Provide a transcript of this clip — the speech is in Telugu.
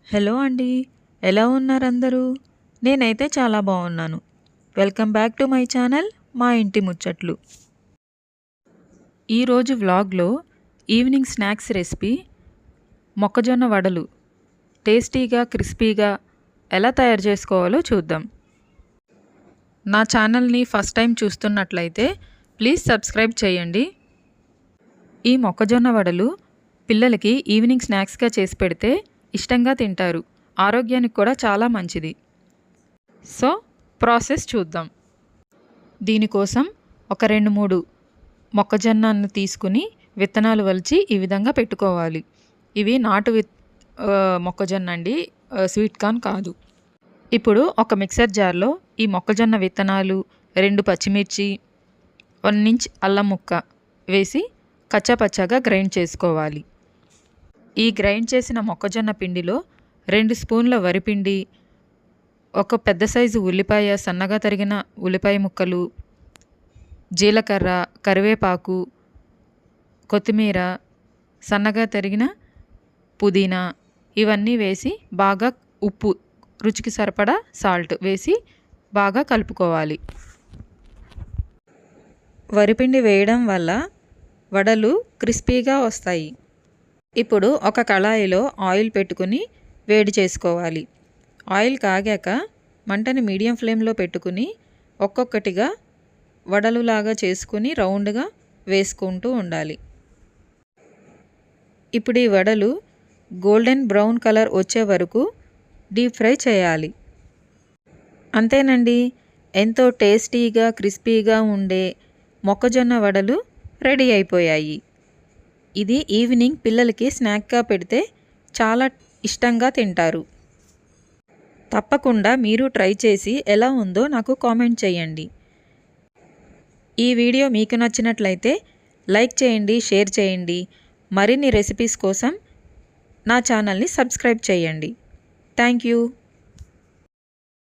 హలో అండి. ఎలా ఉన్నారు అందరూ? నేనైతే చాలా బాగున్నాను. Welcome back to my channel మా ఇంటి ముచ్చట్లు. ఈరోజు వ్లాగ్లో ఈవినింగ్ స్నాక్స్ రెసిపీ మొక్కజొన్న వడలు టేస్టీగా క్రిస్పీగా ఎలా తయారు చేసుకోవాలో చూద్దాం. నా ఛానల్ని ఫస్ట్ టైం చూస్తున్నట్లయితే ప్లీజ్ సబ్స్క్రైబ్ చేయండి. ఈ మొక్కజొన్న వడలు పిల్లలకి ఈవినింగ్ స్నాక్స్గా చేసి పెడితే ఇష్టంగా తింటారు. ఆరోగ్యానికి కూడా చాలా మంచిది. సో ప్రాసెస్ చూద్దాం. దీనికోసం ఒక 2-3 మొక్కజొన్నను తీసుకుని విత్తనాలు వలిచి ఈ విధంగా పెట్టుకోవాలి. ఇవి నాటు మొక్కజొన్న అండి, స్వీట్ కార్న్ కాదు. ఇప్పుడు ఒక మిక్సర్ జార్లో ఈ మొక్కజొన్న విత్తనాలు, 2 పచ్చిమిర్చి, 1 ఇంచ్ అల్లం ముక్క వేసి కచ్చాపచ్చాగా గ్రైండ్ చేసుకోవాలి. ఈ గ్రైండ్ చేసిన మొక్కజొన్న పిండిలో 2 స్పూన్ల వరిపిండి, ఒక పెద్ద సైజు ఉల్లిపాయ, సన్నగా తరిగిన ఉల్లిపాయ ముక్కలు, జీలకర్ర, కరివేపాకు, కొత్తిమీర, సన్నగా తరిగిన పుదీనా ఇవన్నీ వేసి బాగా ఉప్పు, రుచికి సరిపడా సాల్ట్ వేసి బాగా కలుపుకోవాలి. వరిపిండి వేయడం వల్ల వడలు క్రిస్పీగా వస్తాయి. ఇప్పుడు ఒక కళాయిలో ఆయిల్ పెట్టుకుని వేడి చేసుకోవాలి. ఆయిల్ కాగాక మంటని మీడియం ఫ్లేమ్లో పెట్టుకుని ఒక్కొక్కటిగా వడలులాగా చేసుకుని రౌండ్గా వేసుకుంటూ ఉండాలి. ఇప్పుడు ఈ వడలు గోల్డెన్ బ్రౌన్ కలర్ వచ్చే వరకు డీప్ ఫ్రై చేయాలి. అంతేనండి, ఎంతో టేస్టీగా క్రిస్పీగా ఉండే మొక్కజొన్న వడలు రెడీ అయిపోయాయి. ఇది ఈవినింగ్ పిల్లలకి స్నాక్గా పెడితే చాలా ఇష్టంగా తింటారు. తప్పకుండా మీరు ట్రై చేసి ఎలా ఉందో నాకు కామెంట్ చేయండి. ఈ వీడియో మీకు నచ్చినట్లయితే లైక్ చేయండి, షేర్ చేయండి. మరిన్ని రెసిపీస్ కోసం నా ఛానల్ని సబ్స్క్రైబ్ చేయండి. Thank you.